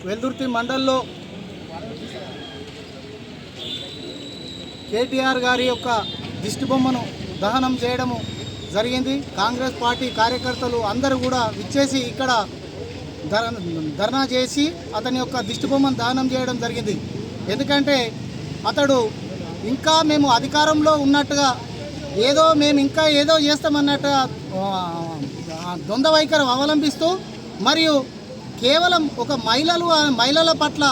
వెల్దుర్తి మండల్లో కేటీఆర్ గారి యొక్క దిష్టిబొమ్మను దహనం చేయడము జరిగింది. కాంగ్రెస్ పార్టీ కార్యకర్తలు అందరూ కూడా విచ్చేసి ఇక్కడ ధర్నా చేసి అతని యొక్క దిష్టిబొమ్మను దహనం చేయడం జరిగింది. ఎందుకంటే అతడు ఇంకా మేము అధికారంలో ఉన్నట్టుగా మేము ఇంకా ఏదో చేస్తామన్నట్టుగా ద్వంద్వ వైఖరి అవలంబిస్తూ మరియు కేవలం ఒక మహిళల పట్ల,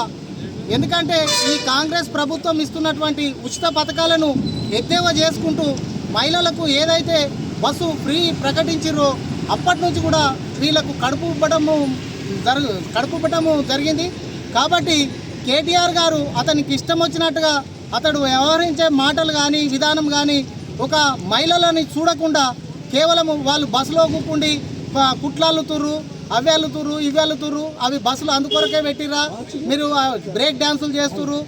ఎందుకంటే ఈ కాంగ్రెస్ ప్రభుత్వం ఇస్తున్నటువంటి ఉచిత పథకాలను ఎద్దేవా చేసుకుంటూ మహిళలకు ఏదైతే బస్సు ఫ్రీ ప్రకటించారో అప్పటి నుంచి కూడా వీళ్ళకు కడుపు ఇవ్వటము జరిగింది. కాబట్టి కేటీఆర్ గారు అతనికి ఇష్టం వచ్చినట్టుగా అతడు వ్యవహరించే మాటలు కానీ విధానం కానీ ఒక మహిళలని చూడకుండా కేవలం వాళ్ళు బస్సులో కూకుండి కుట్లాలుతుర్రు, అవి అల్లుతుర్రు, ఇవి అల్లుతుర్రు, అవి బస్సులు అందుకొరకే పెట్టిరా, మీరు బ్రేక్ డ్యాన్సులు చేస్తుర్రు,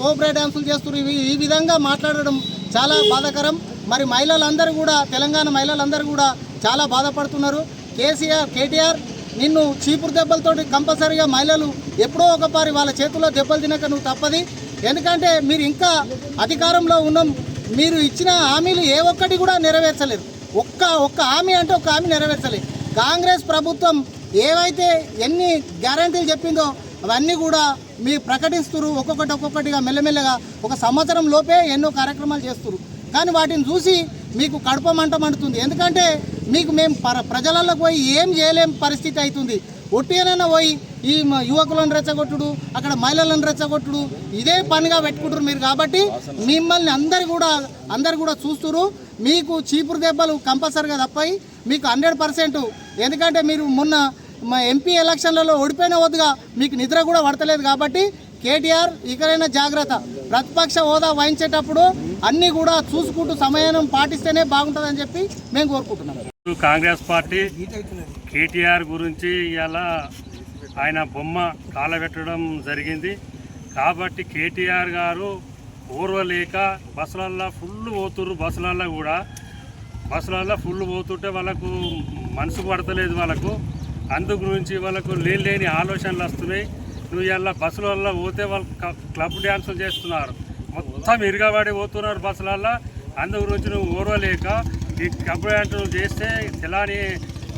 కోబ్రే డ్యాన్సులు చేస్తుర్రు, ఈ విధంగా మాట్లాడడం చాలా బాధాకరం. మరి మహిళలందరూ కూడా, తెలంగాణ మహిళలందరూ కూడా చాలా బాధపడుతున్నారు. కేటీఆర్ నిన్ను చీపురు దెబ్బలతోటి కంపల్సరీగా మహిళలు ఎప్పుడో ఒకసారి వాళ్ళ చేతుల్లో దెబ్బలు తినక నువ్వు తప్పది. ఎందుకంటే మీరు ఇంకా అధికారంలో ఉన్నాం, మీరు ఇచ్చిన హామీలు ఏ ఒక్కటి కూడా నెరవేర్చలేదు. ఒక్క హామీ అంటే ఒక హామీ నెరవేర్చలేదు. కాంగ్రెస్ ప్రభుత్వం ఏవైతే ఎన్ని గ్యారంటీలు చెప్పిందో అవన్నీ కూడా మీరు ప్రకటిస్తున్నారు. ఒక్కొక్కటిగా మెల్లమెల్లగా ఒక సంవత్సరం లోపే ఎన్నో కార్యక్రమాలు చేస్తున్నారు. కానీ వాటిని చూసి మీకు కడుపు మండుతుంది. ఎందుకంటే మేము ప్రజలలో పోయి ఏం చేయలేం పరిస్థితి అవుతుంది. ఒట్టిగానైనా పోయి ఈ యువకులను రెచ్చగొట్టుడు, అక్కడ మహిళలను రెచ్చగొట్టుడు ఇదే పనిగా పెట్టుకుంటారు మీరు. కాబట్టి మిమ్మల్ని అందరు కూడా చూస్తున్నారు. మీకు చీపురు దెబ్బలు కంపల్సరీగా తప్పాయి, మీకు 100%. ఎందుకంటే మీరు మొన్న ఎంపీ ఎలక్షన్లలో ఓడిపోయిన వద్దుగా మీకు నిద్ర కూడా పడతలేదు. కాబట్టి కేటీఆర్ ఇకనైనా జాగ్రత్త. ప్రతిపక్ష హోదా వహించేటప్పుడు అన్నీ కూడా చూసుకుంటూ సమయాన్ని పాటిస్తేనే బాగుంటుందని చెప్పి మేము కోరుకుంటున్నాం. కాంగ్రెస్ పార్టీ కేటీఆర్ గురించి ఇలా ఆయన బొమ్మ కాలబెట్టడం జరిగింది. కాబట్టి కేటీఆర్ గారు ఓర్వలేక బస్సులల్లో ఫుల్ పోతుర్రు. బస్సులల్లో ఫుల్ పోతుంటే వాళ్ళకు మనసు పడతలేదు. అందు గురించి వాళ్ళకు లేని ఆలోచనలు వస్తున్నాయి. నువ్వు ఇలా బస్సులలో పోతే వాళ్ళు క్లబ్ డ్యాన్సులు చేస్తున్నారు, మొత్తం ఇరగబడి పోతున్నారు బస్సులల్లో. అందు గురించి నువ్వు ఓర్వలేక ఈ క్లబ్ డ్యాన్సులు చేస్తే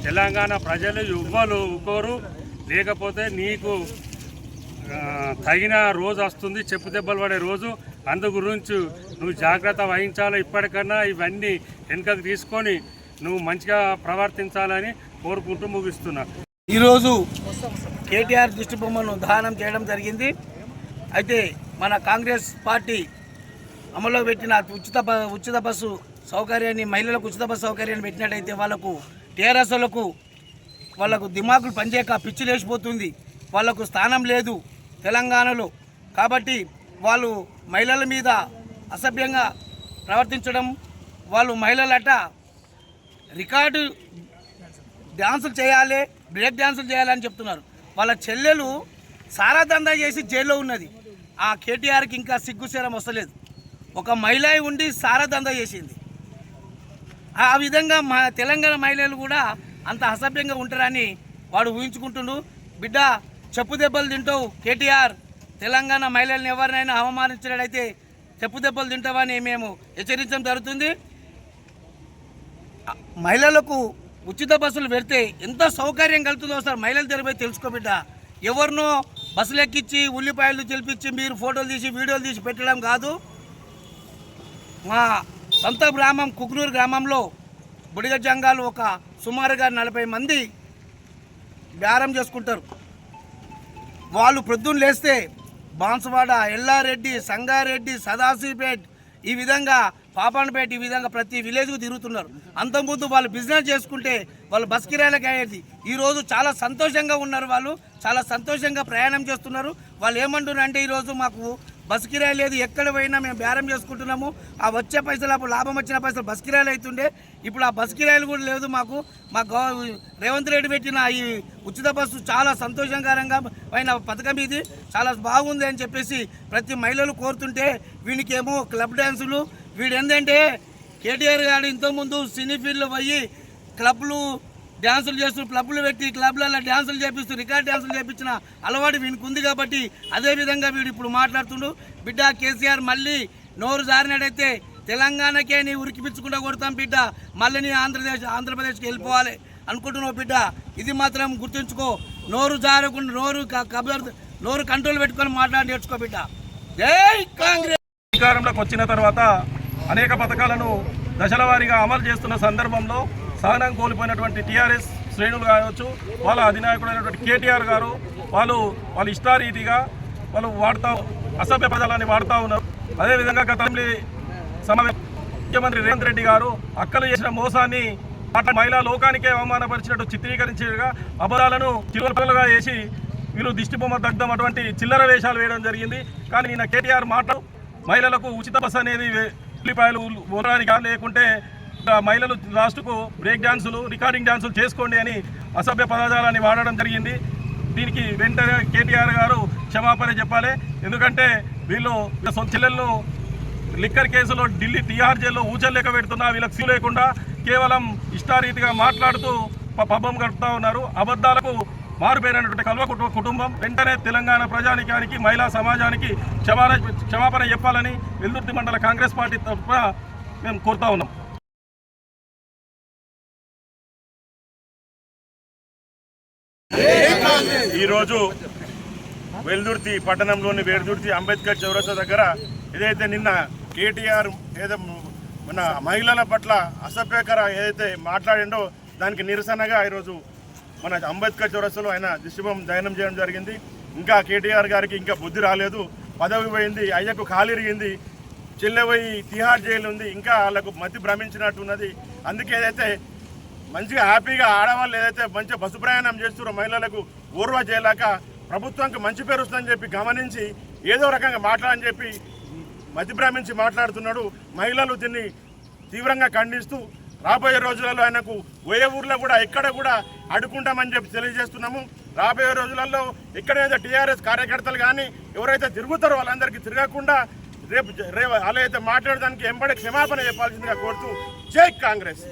తెలంగాణ ప్రజలు ఎవ్వరు ఒక్కోరు, లేకపోతే నీకు తగిన రోజు వస్తుంది, చెప్పు దెబ్బలు పడే రోజు. అందు గురించి నువ్వు జాగ్రత్త వహించాలి. ఇప్పటికన్నా ఇవన్నీ వెనుకకు తీసుకొని నువ్వు మంచిగా ప్రవర్తించాలని కోరుకుంటూ ముగిస్తున్నా. ఈరోజు కేటీఆర్ దిష్టిబొమ్మను దహనం చేయడం జరిగింది. అయితే మన కాంగ్రెస్ పార్టీ అమల్లో పెట్టిన ఉచిత బస్సు సౌకర్యాన్ని, మహిళలకు ఉచిత బస్సు సౌకర్యాన్ని పెట్టినట్టయితే వాళ్ళకు టీఆర్ఎస్ వాళ్ళకు దిమాకులు పనిచేయక పిచ్చి లేచిపోతుంది. వాళ్ళకు స్థానం లేదు తెలంగాణలో. కాబట్టి వాళ్ళు మహిళల మీద అసభ్యంగా ప్రవర్తించడం, వాళ్ళు మహిళలట రికార్డు డ్యాన్సులు చేయాలి, బ్రేక్ డ్యాన్సులు చేయాలని చెప్తున్నారు. వాళ్ళ చెల్లెలు సారా దందా చేసి జైల్లో ఉన్నది. ఆ కేటీఆర్కి ఇంకా సిగ్గుశరం వస్తలేదు. ఒక మహిళ ఉండి సారా దందా చేసింది. ఆ విధంగా తెలంగాణ మహిళలు కూడా అంత అసభ్యంగా ఉంటారని వాడు ఊహించుకుంటుండు. బిడ్డ చెప్పు దెబ్బలు తింటావు కేటీఆర్. తెలంగాణ మహిళలను ఎవరినైనా అవమానించినట్లయితే చెప్పు దెబ్బలు తింటావని మేము హెచ్చరించడం జరుగుతుంది. మహిళలకు ఉచిత బస్సులు పెడితే ఎంత సౌకర్యం కలుగుతుందో సార్ మహిళల దగ్గర తెలుసుకో బిడ్డ. ఎవరినో బస్సులు ఎక్కించి ఉల్లిపాయలు తెలిపించి మీరు ఫోటోలు తీసి వీడియోలు తీసి పెట్టడం కాదు. మా సొంత గ్రామం కుకునూరు గ్రామంలో బుడిగ జంగాలు ఒక సుమారుగా 40 మంది బేరం చేసుకుంటారు. వాళ్ళు ప్రొద్దున లేస్తే బాన్సువాడ, ఎల్లారెడ్డి, సంగారెడ్డి, సదాశివపేట్, ఈ విధంగా పాపాన్పేట, ఈ విధంగా ప్రతి విలేజ్కు తిరుగుతున్నారు. అంతకుముందు వాళ్ళు బిజినెస్ చేసుకుంటే వాళ్ళు బస్ కిరాయిలకు అయ్యేది. ఈరోజు చాలా సంతోషంగా ఉన్నారు. వాళ్ళు చాలా సంతోషంగా ప్రయాణం చేస్తున్నారు. వాళ్ళు ఏమంటున్నారు అంటే ఈరోజు మాకు బస్ కిరాయి లేదు, ఎక్కడ పోయినా మేము బేరం చేసుకుంటున్నాము. ఆ వచ్చే పైసలు అప్పుడు లాభం వచ్చిన పైసలు బస్ కిరాయిలు అవుతుండే, ఇప్పుడు ఆ బస్ కిరాయిలు కూడా లేదు మాకు. మా రేవంత్ రెడ్డి పెట్టిన ఈ ఉచిత బస్సు చాలా సంతోషకరంగా అయిన పథకం, ఇది చాలా బాగుంది అని చెప్పేసి ప్రతి మహిళలు కోరుతుంటే వీనికేమో క్లబ్ డ్యాన్సులు. వీడు ఏంటంటే కేటీఆర్ గారు ఇంతకుముందు సినీ ఫీల్డ్లో పోయి క్లబ్లు డ్యాన్సులు చేస్తూ క్లబ్లు పెట్టి క్లబ్లలో డ్యాన్సులు చేపిస్తూ రికార్డ్ డ్యాన్సులు చేపించిన అలవాటు వీనికి ఉంది కాబట్టి అదేవిధంగా వీడు ఇప్పుడు మాట్లాడుతుండు. బిడ్డ కేసీఆర్ మళ్ళీ నోరు జారినట్టయితే తెలంగాణకే నీ ఉరికిపించకుండా కొడతాం బిడ్డ, మళ్ళీ నీ ఆంధ్రప్రదేశ్కి వెళ్ళిపోవాలి అనుకుంటున్నావు బిడ్డ. ఇది మాత్రం గుర్తుంచుకో, నోరు జారకుండా నోరు కంట్రోల్ పెట్టుకొని మాట్లాడి నేర్చుకో బిడ్డ. జై కాంగ్రెస్. అధికారంలోకి వచ్చిన తర్వాత అనేక పథకాలను దశల వారీగా అమలు చేస్తున్న సందర్భంలో సహనం కోల్పోయినటువంటి టీఆర్ఎస్ శ్రేణులు కావచ్చు, వాళ్ళ అధినాయకుడైనటువంటి కేటీఆర్ గారు వాళ్ళ ఇష్టారీతిగా వాళ్ళు అసభ్య పదాలని వాడుతూ ఉన్నారు. అదేవిధంగా గత ముఖ్యమంత్రి రేవంత్ రెడ్డి గారు అక్కలు చేసిన మోసాన్ని మహిళా లోకానికే అవమానపరిచినట్టు చిత్రీకరించేగా అబద్ధాలను చిలువలుగా వేసి వీళ్ళు దిష్టిబొమ్మ దగ్ధం అటువంటి చిల్లర వేషాలు వేయడం జరిగింది. కానీ నిన్న కేటీఆర్ మాటలు మహిళలకు ఉచిత బస్ అనేది ఉల్లిపాయలు ఊరడానికి లేకుంటే మహిళలు లాస్ట్కు బ్రేక్ డాన్సులు రికార్డింగ్ డాన్సులు చేసుకోండి అని అసభ్య పదజాలాన్ని వాడడం జరిగింది. దీనికి వెంటనే కేటీఆర్ గారు క్షమాపణ చెప్పాలి. ఎందుకంటే వీళ్ళు సొంత చెల్లెలను లిక్కర్ కేసులో ఢిల్లీ తిహార్ జైల్లో ఊచలేక పెడుతున్నా వీళ్ళకి సీ లేకుండా కేవలం ఇష్టారీతిగా మాట్లాడుతూ పబ్బం గడుపుతూ ఉన్నారు. అబద్ధాలకు మారుపేరైనటువంటి కల్వ కుటుంబం వెంటనే తెలంగాణ ప్రజానికానికి మహిళా సమాజానికి క్షమాపణ చెప్పాలని వెల్దుర్తి మండల కాంగ్రెస్ పార్టీ తరఫున మేము కోరుతా ఉన్నాం. ఈరోజు వెల్దుర్తి పట్టణంలోని వెల్దుర్తి అంబేద్కర్ చౌరస్తా దగ్గర ఏదైతే నిన్న కేటీఆర్ మన మహిళల పట్ల అసభ్యకర ఏదైతే మాట్లాడిండో దానికి నిరసనగా ఈరోజు మన అంబేద్కర్ చౌరస్తాలో ఆయన దిష్టిబొమ్మ దహనం చేయడం జరిగింది. ఇంకా కేటీఆర్ గారికి ఇంకా బుద్ధి రాలేదు, పదవి పోయింది, అయ్యకు కాలిరిగింది, చెల్లెపోయి తిహార్ జైలు ఉంది, ఇంకా వాళ్ళకు మతి భ్రమించినట్టు ఉన్నది. అందుకే ఏదైతే మంచిగా హ్యాపీగా ఆడవాళ్ళు ఏదైతే మంచిగా బస్సు ప్రయాణం చేస్తున్నారో మహిళలకు ఓర్వ చేయలేక ప్రభుత్వానికి మంచి పేరు వస్తుందని చెప్పి గమనించి ఏదో రకంగా మాట్లాడని చెప్పి మతి భ్రమించి మాట్లాడుతున్నాడు. మహిళలు దీన్ని తీవ్రంగా ఖండిస్తూ రాబోయే రోజులలో ఆయనకు ఏ ఊర్లో కూడా ఎక్కడ కూడా అడ్డుకుంటామని చెప్పి తెలియజేస్తున్నాము. రాబోయే రోజులలో ఎక్కడైతే టీఆర్ఎస్ కార్యకర్తలు కానీ ఎవరైతే తిరుగుతారో వాళ్ళందరికీ తిరగకుండా రేపు అలా అయితే మాట్లాడడానికి ఎంబడి క్షమాపణ చెప్పాల్సిందిగా కోరుతూ జై కాంగ్రెస్.